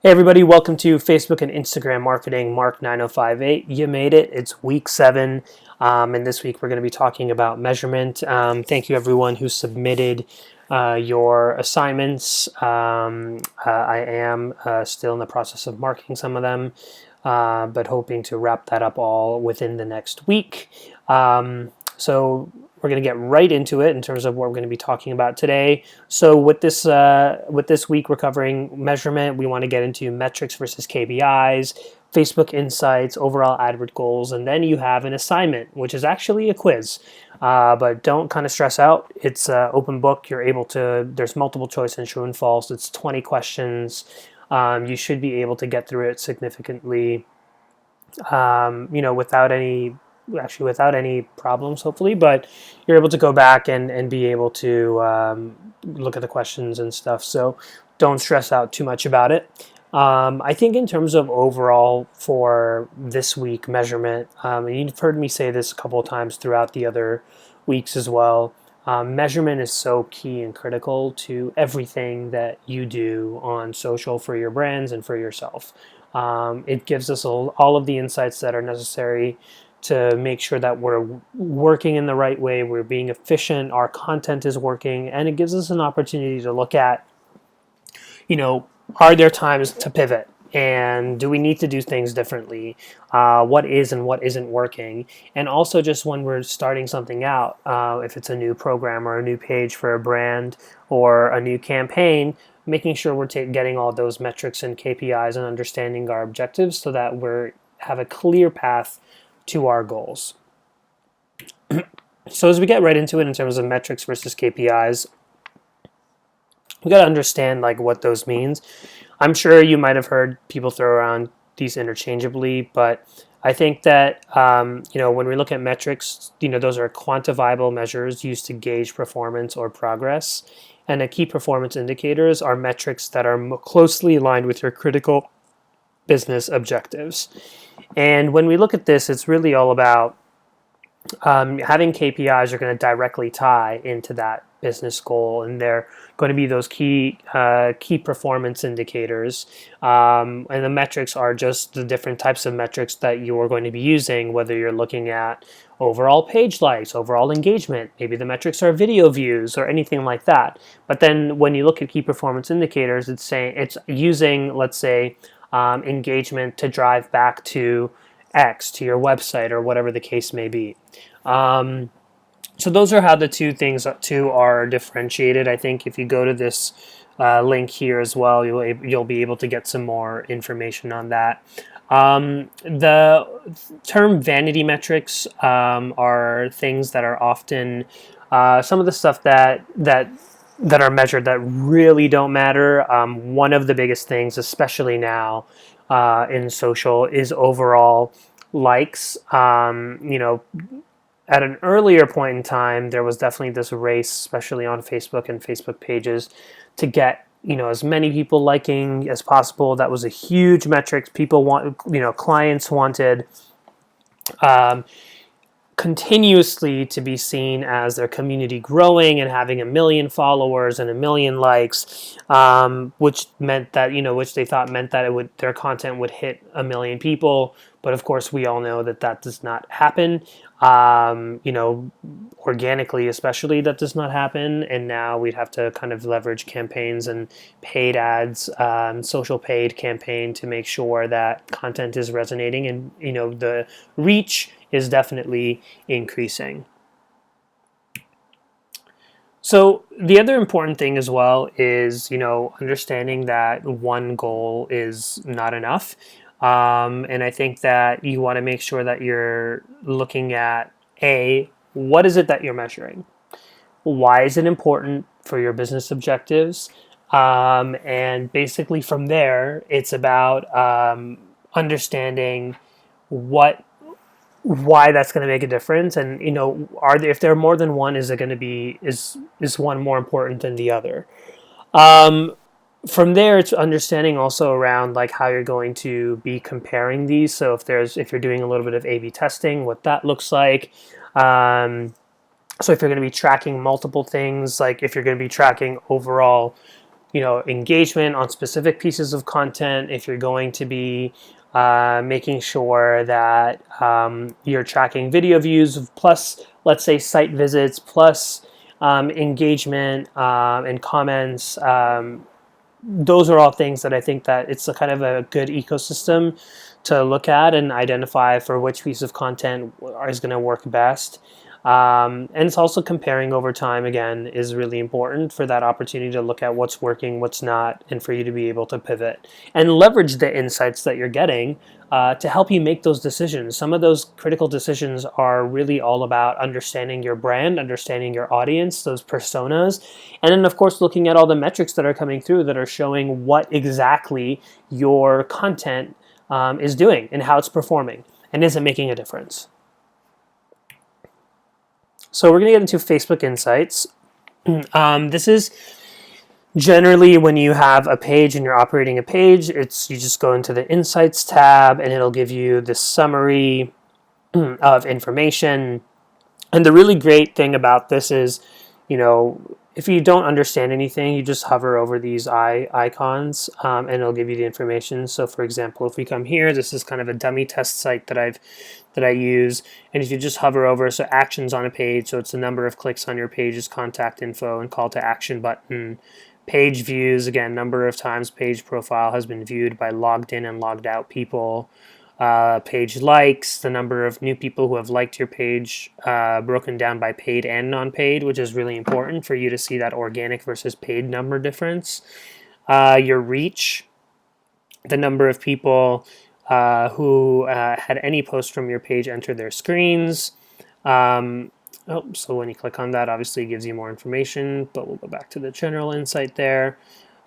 Hey everybody, welcome to Facebook and Instagram Marketing, Mark 9058. You made it. It's week 7. And this week we're going to be talking about measurement. Thank you everyone who submitted your assignments. I am still in the process of marking some of them, but hoping to wrap that up all within the next week. So we're going to get right into it in terms of what we're going to be talking about today. So with this week, we're covering measurement. We want to get into metrics versus KPIs, Facebook Insights, overall AdWord goals, and then you have an assignment, which is actually a quiz. But don't kind of stress out. It's an open book. You're able to. There's multiple choice and true and false. It's 20 questions. You should be able to get through it significantly. Without any problems, hopefully, but you're able to go back and be able to look at the questions and stuff. So don't stress out too much about it. I think in terms of overall for this week measurement, and you've heard me say this a couple of times throughout the other weeks as well, measurement is so key and critical to everything that you do on social for your brands and for yourself. It gives us all of the insights that are necessary to make sure that we're working in the right way, we're being efficient, our content is working, and it gives us an opportunity to look at, are there times to pivot? And do we need to do things differently? What is and what isn't working? And also just when we're starting something out, if it's a new program or a new page for a brand or a new campaign, making sure we're getting all those metrics and KPIs and understanding our objectives so that we have a clear path to our goals. So as we get right into it in terms of metrics versus KPIs, we got to understand what those means. I'm sure you might have heard people throw around these interchangeably, but I think that when we look at metrics, those are quantifiable measures used to gauge performance or progress, and the key performance indicators are metrics that are closely aligned with your critical business objectives. And when we look at this, it's really all about having KPIs are going to directly tie into that business goal, and they're going to be those key performance indicators. And the metrics are just the different types of metrics that you're going to be using, whether you're looking at overall page likes, overall engagement, maybe the metrics are video views or anything like that. But then when you look at key performance indicators, it's using, let's say, engagement to drive back to X, to your website, or whatever the case may be. So those are how the two are differentiated. I think if you go to this link here as well, you'll be able to get some more information on that. The term vanity metrics are things that are often some of the stuff that are measured that really don't matter. One of the biggest things, especially now in social, is overall likes. At an earlier point in time, there was definitely this race, especially on Facebook and Facebook pages, to get as many people liking as possible. That was a huge metric. Clients wanted continuously to be seen as their community growing and having 1 million followers and 1 million likes, which meant that which they thought meant that their content would hit 1 million people. But of course, we all know that does not happen. Organically, especially, that does not happen. And now we'd have to kind of leverage campaigns and paid ads, social paid campaign to make sure that content is resonating and the reach is definitely increasing. So the other important thing as well is, understanding that one goal is not enough. And I think that you want to make sure that you're looking at, what is it that you're measuring? Why is it important for your business objectives? And basically from there, it's about understanding why that's going to make a difference, and if there are more than one, is one more important than the other? From there, it's understanding also around how you're going to be comparing these. So if you're doing a little bit of A/B testing, what that looks like. So if you're going to be tracking multiple things, like if you're going to be tracking overall engagement on specific pieces of content, if you're going to be making sure that you're tracking video views plus, let's say, site visits plus engagement and comments. Those are all things that I think that it's a kind of a good ecosystem to look at and identify for which piece of content is going to work best. And it's also comparing over time, again, is really important for that opportunity to look at what's working, what's not, and for you to be able to pivot and leverage the insights that you're getting to help you make those decisions. Some of those critical decisions are really all about understanding your brand, understanding your audience, those personas, and then, of course, looking at all the metrics that are coming through that are showing what exactly your content is doing and how it's performing, and is it making a difference. So we're going to get into Facebook Insights. This is generally when you have a page and you're operating a page, you just go into the Insights tab and it'll give you this summary of information. And the really great thing about this is, if you don't understand anything, you just hover over these icons and it'll give you the information. So for example, if we come here, this is kind of a dummy test site that I use. And if you just hover over, so actions on a page, so it's the number of clicks on your page's contact info and call to action button. Page views, again, number of times page profile has been viewed by logged in and logged out people. Page likes, the number of new people who have liked your page, broken down by paid and non-paid, which is really important for you to see that organic versus paid number difference. Your reach, the number of people who had any post from your page enter their screens. So when you click on that, obviously it gives you more information, but we'll go back to the general insight there.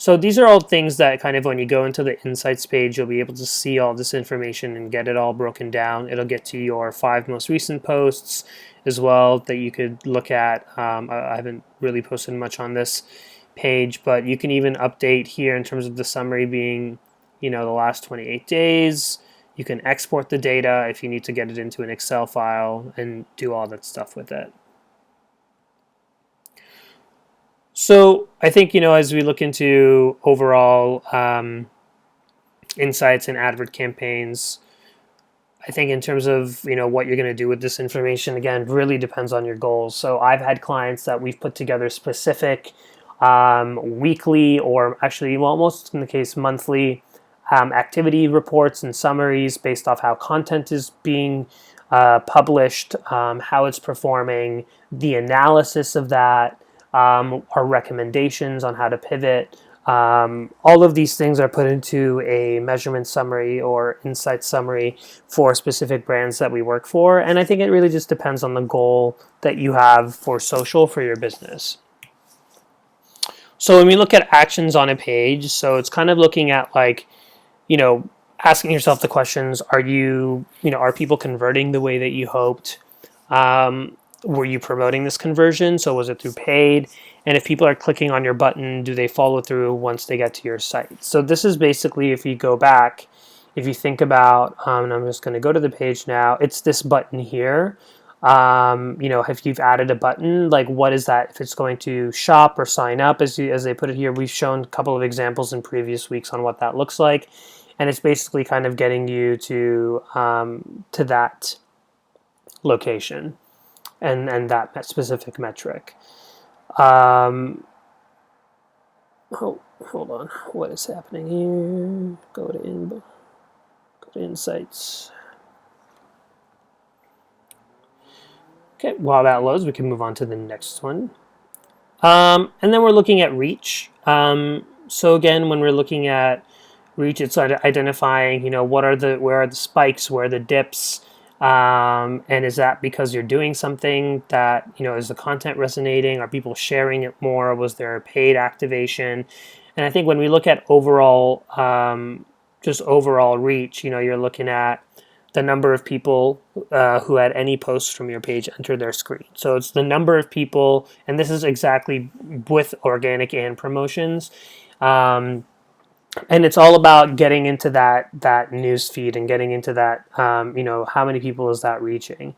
So these are all things that kind of when you go into the Insights page, you'll be able to see all this information and get it all broken down. It'll get to your 5 most recent posts as well that you could look at. I haven't really posted much on this page, but you can even update here in terms of the summary being, the last 28 days. You can export the data if you need to get it into an Excel file and do all that stuff with it. So I think, as we look into overall insights and advert campaigns, I think in terms of, what you're going to do with this information, again, really depends on your goals. So I've had clients that we've put together specific weekly or actually, most in the case, monthly activity reports and summaries based off how content is being published, how it's performing, the analysis of that, our recommendations on how to pivot. All of these things are put into a measurement summary or insight summary for specific brands that we work for. And I think it really just depends on the goal that you have for social for your business. So when we look at actions on a page, so it's kind of looking at asking yourself the questions, are people converting the way that you hoped? Were you promoting this conversion? So was it through paid? And if people are clicking on your button, do they follow through once they get to your site? So this is basically, if you go back, if you think about, and I'm just going to go to the page now, it's this button here. If you've added a button, what is that? If it's going to shop or sign up, as they put it here, we've shown a couple of examples in previous weeks on what that looks like. And it's basically kind of getting you to that location. And that specific metric. Hold on. What is happening here? Go to Insights. Okay, while that loads, we can move on to the next one. And then we're looking at reach. So again, when we're looking at reach, it's identifying, where are the spikes, where are the dips, and is that because you're doing something that, is the content resonating? Are people sharing it more? Was there a paid activation? And I think when we look at overall, just overall reach, you're looking at the number of people who had any posts from your page enter their screen. So it's the number of people, and this is exactly with organic and promotions. And it's all about getting into that news feed and getting into that, how many people is that reaching?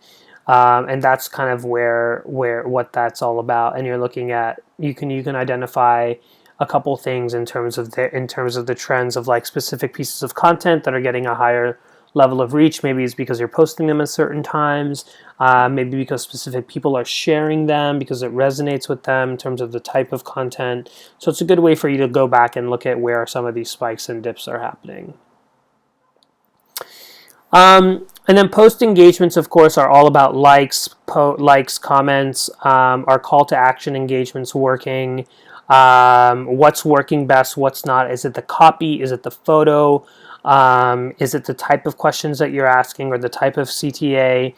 And that's kind of where what that's all about. And you're looking at, you can identify a couple things in terms of the trends of like specific pieces of content that are getting a higher level of reach. Maybe it's because you're posting them at certain times, maybe because specific people are sharing them because it resonates with them in terms of the type of content. So it's a good way for you to go back and look at where some of these spikes and dips are happening. And then post engagements, of course, are all about likes, comments, our call to action engagements working, what's working best, what's not. Is it the copy? Is it the photo? Is it the type of questions that you're asking or the type of CTA?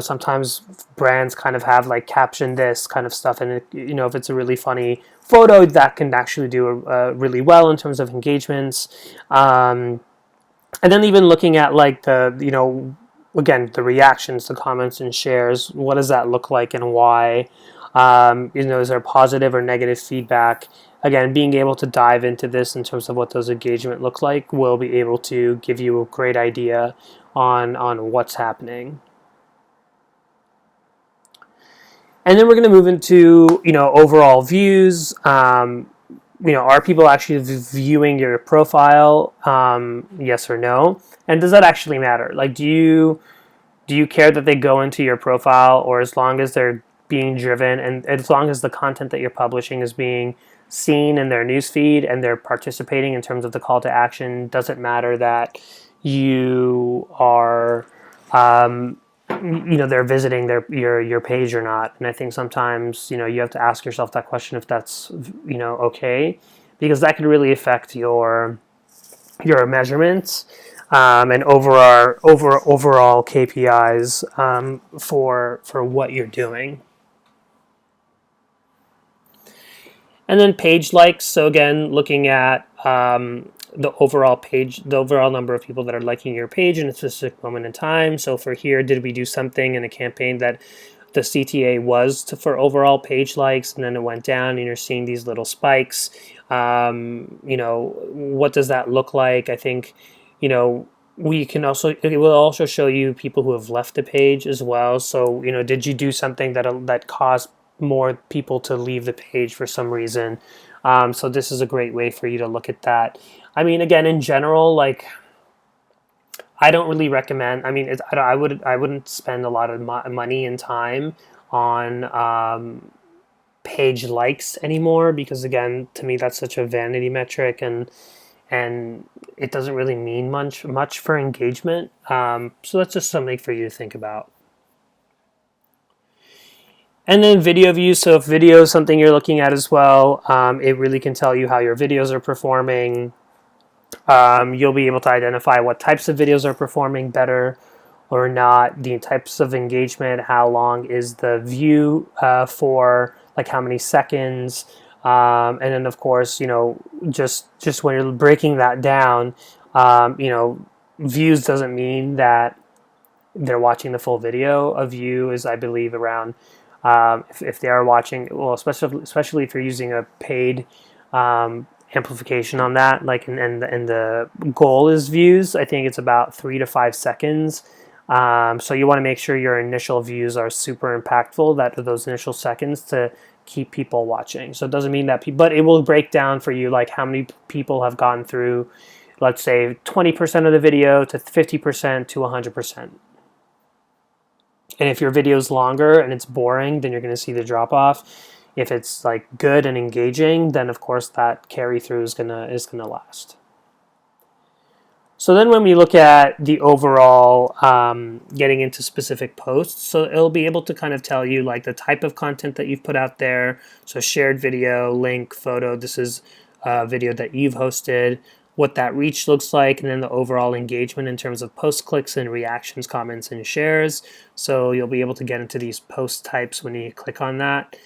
Sometimes brands kind of have like caption this kind of stuff, and if it's a really funny photo, that can actually do really well in terms of engagements. And then even looking at like again, the reactions, the comments and shares, what does that look like and why? Is there positive or negative feedback? Again, being able to dive into this in terms of what those engagement look like will be able to give you a great idea on what's happening. And then we're going to move into, overall views. Are people actually viewing your profile? Yes or no? And does that actually matter? Like, do you care that they go into your profile, or as long as they're being driven and as long as the content that you're publishing is being seen in their newsfeed and they're participating in terms of the call to action, doesn't matter that you are they're visiting your page or not. And I think sometimes you have to ask yourself that question if that's okay, because that can really affect your measurements and overall KPIs for what you're doing. And then page likes. So again, looking at the overall number of people that are liking your page in a specific moment in time. So for here, did we do something in a campaign that the CTA was for overall page likes, and then it went down, and you're seeing these little spikes. What does that look like? I think, it will also show you people who have left the page as well. So, did you do something that caused more people to leave the page for some reason? So this is a great way for you to look at that. I mean, again, in general, like, I don't really recommend. I mean, I wouldn't spend a lot of money and time on page likes anymore, because again, to me, that's such a vanity metric, and it doesn't really mean much for engagement. So that's just something for you to think about. And then video views. So if video is something you're looking at as well, it really can tell you how your videos are performing. You'll be able to identify what types of videos are performing better or not, the types of engagement, how long is the view for, like how many seconds. And then of course, just when you're breaking that down, views doesn't mean that they're watching the full video. A view is, I believe, around if they are watching, well, especially if you're using a paid amplification on that, like and the goal is views. I think it's about 3 to 5 seconds. So you want to make sure your initial views are super impactful, that those initial seconds, to keep people watching. So it doesn't mean that but it will break down for you like how many people have gone through, let's say 20% of the video to 50% to 100%. And if your video is longer and it's boring, then you're going to see the drop off. If it's like good and engaging, then of course that carry through is gonna last. So then when we look at the overall getting into specific posts, so it'll be able to kind of tell you like the type of content that you've put out there. So shared video, link, photo, this is a video that you've hosted, what that reach looks like, and then the overall engagement in terms of post clicks and reactions, comments, and shares. So you'll be able to get into these post types when you click on that.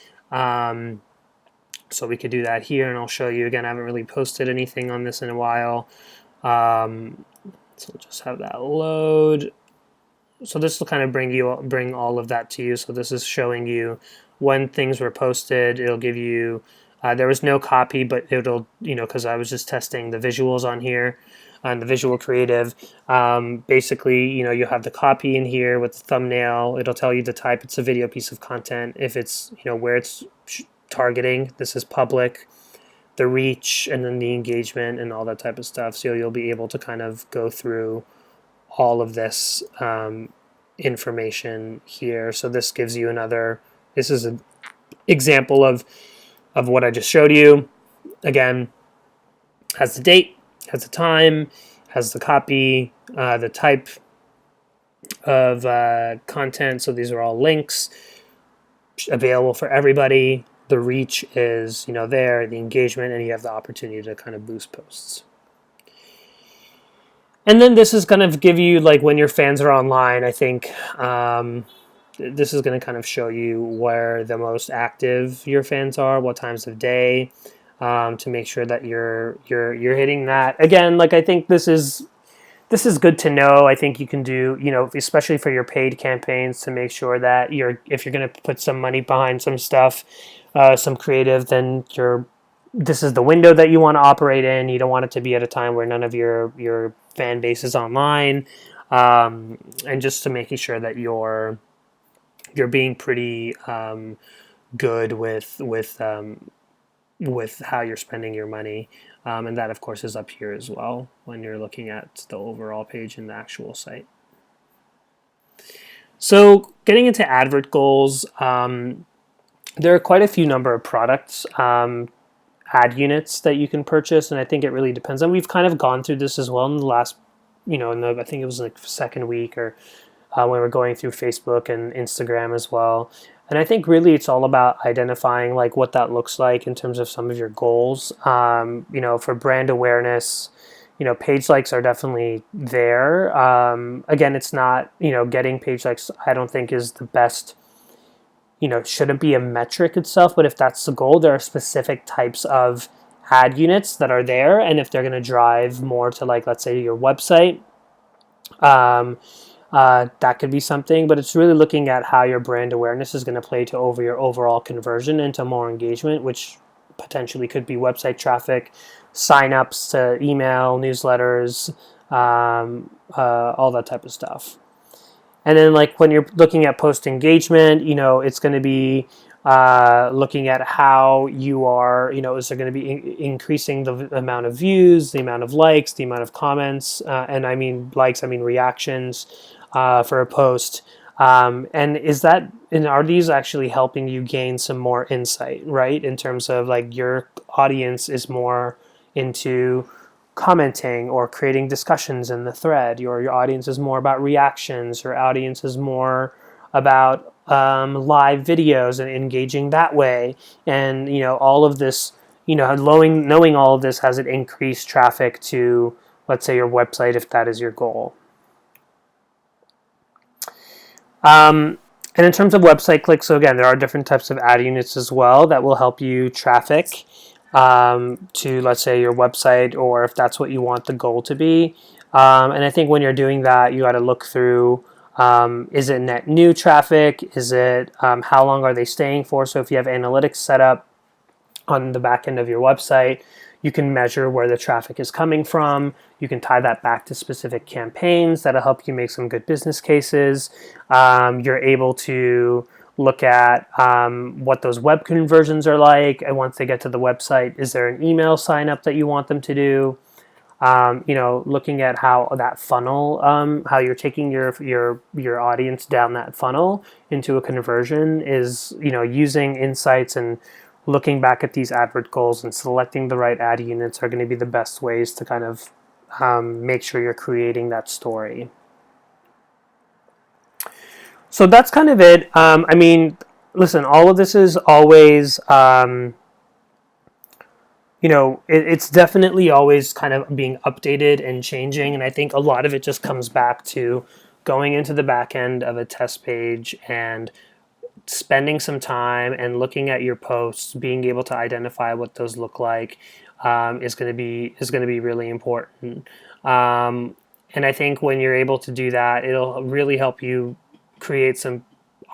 So we could do that here, and I'll show you again. I haven't really posted anything on this in a while. So we'll just have that load. So this will kind of bring all of that to you. So this is showing you when things were posted. It'll give you, there was no copy, but it'll, because I was just testing the visuals on here on the Visual Creative. Basically, you have the copy in here with the thumbnail. It'll tell you the type. It's a video piece of content. If it's, where it's targeting, this is public. the reach, and then the engagement and all that type of stuff. So you'll be able to kind of go through all of this information here. So this gives you this is an example of what I just showed you. Again, has the date, has the time, has the copy, the type of content. So these are all links available for everybody. The reach is, there, the engagement, and you have the opportunity to kind of boost posts. And then this is going to give you, like, when your fans are online, I think this is going to kind of show you where the most active your fans are, what times of day, to make sure that you're hitting that. Again, like, I think this is good to know. I think you can do, especially for your paid campaigns, to make sure that if you're going to put some money behind some stuff, some creative, then this is the window that you want to operate in. You don't want it to be at a time where none of your fan base is online, and just to making sure that you're being pretty good with how you're spending your money. And that, of course, is up here as well when you're looking at the overall page in the actual site. So getting into advert goals, there are quite a few number of products, ad units that you can purchase, and I think it really depends. And we've kind of gone through this as well in the last, I think it was like second week, or when we're going through Facebook and Instagram as well. And I think really it's all about identifying like what that looks like in terms of some of your goals. For brand awareness, page likes are definitely there. Again, it's not, getting page likes, I don't think is the best, shouldn't be a metric itself, but if that's the goal, there are specific types of ad units that are there. And if they're going to drive more to, like, let's say your website, that could be something, but it's really looking at how your brand awareness is going to play to over your overall conversion into more engagement, which potentially could be website traffic, signups to email, newsletters, all that type of stuff. And then, like, when you're looking at post engagement, it's going to be looking at how you are, is there going to be increasing the amount of views, the amount of likes, the amount of comments, and I mean likes, I mean reactions for a post. And are these actually helping you gain some more insight, right? In terms of, like, your audience is more into commenting or creating discussions in the thread. Your audience is more about reactions. Your audience is more about live videos and engaging that way. And, all of this, knowing all of this, has it increased traffic to, let's say, your website, if that is your goal. And in terms of website clicks, so again, there are different types of ad units as well that will help you traffic to, let's say, your website, or if that's what you want the goal to be. And I think when you're doing that, you got to look through, is it net new traffic? Is it, how long are they staying for? So if you have analytics set up on the back end of your website, you can measure where the traffic is coming from. You can tie that back to specific campaigns that'll help you make some good business cases. You're able to look at what those web conversions are like, and once they get to the website, is there an email sign up that you want them to do? Looking at how that funnel, how you're taking your audience down that funnel into a conversion is, using insights and looking back at these advert goals and selecting the right ad units are going to be the best ways to kind of make sure you're creating that story. So that's kind of it. Listen, all of this is always, it's definitely always kind of being updated and changing. And I think a lot of it just comes back to going into the back end of a test page and spending some time and looking at your posts, being able to identify what those look like, is going to be really important. And I think when you're able to do that, it'll really help you create some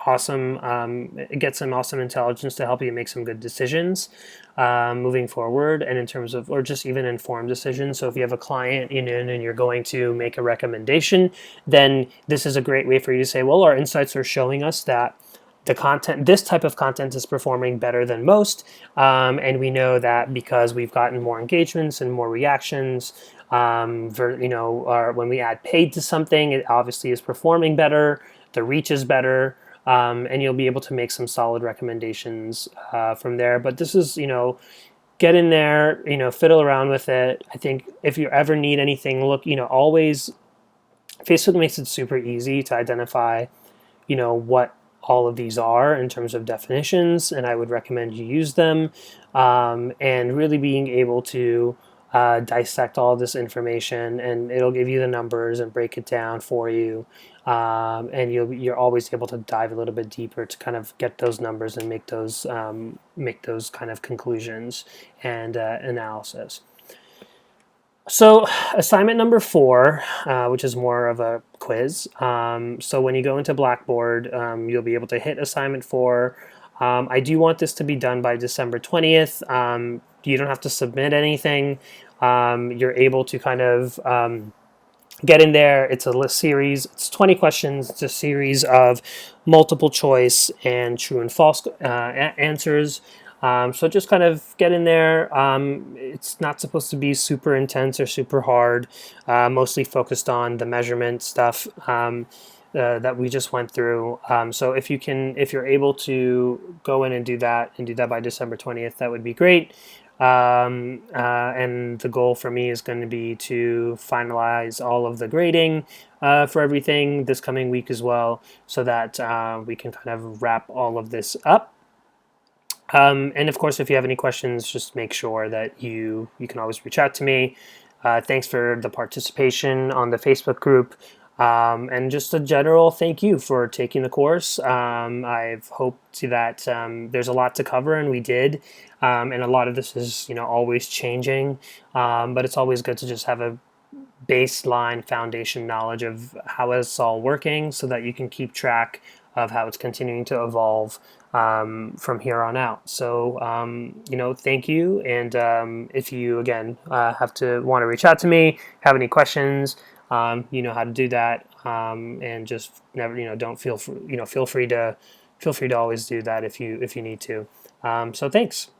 awesome, get some awesome intelligence to help you make some good decisions moving forward, and in terms of, or just even informed decisions. So if you have a client and you're going to make a recommendation, then this is a great way for you to say, well, our insights are showing us that the content, this type of content is performing better than most. And we know that because we've gotten more engagements and more reactions, or when we add paid to something, it obviously is performing better, the reach is better, and you'll be able to make some solid recommendations from there. But this is, get in there, fiddle around with it. I think if you ever need anything, look, always, Facebook makes it super easy to identify, what all of these are in terms of definitions, and I would recommend you use them, and really being able to dissect all this information, and it'll give you the numbers and break it down for you, and you're always able to dive a little bit deeper to kind of get those numbers and make those kind of conclusions and analysis. So assignment number 4, which is more of a quiz. So when you go into Blackboard, you'll be able to hit assignment 4. I do want this to be done by December 20th. You don't have to submit anything. You're able to kind of get in there. It's a list series. It's 20 questions. It's a series of multiple choice and true and false answers. So just kind of get in there. It's not supposed to be super intense or super hard, mostly focused on the measurement stuff that we just went through. So if you're able to go in and do that by December 20th, that would be great. And the goal for me is going to be to finalize all of the grading for everything this coming week as well, so that we can kind of wrap all of this up. And of course, if you have any questions, just make sure that you can always reach out to me. Thanks for the participation on the Facebook group. And just a general thank you for taking the course. I've hoped that there's a lot to cover, and we did. And a lot of this is, always changing. But it's always good to just have a baseline foundation knowledge of how it's all working, so that you can keep track of how it's continuing to evolve from here on out. So, thank you. And if you, again, want to reach out to me, have any questions, you know how to do that. And just never, don't feel free to always do that if you need to. So thanks.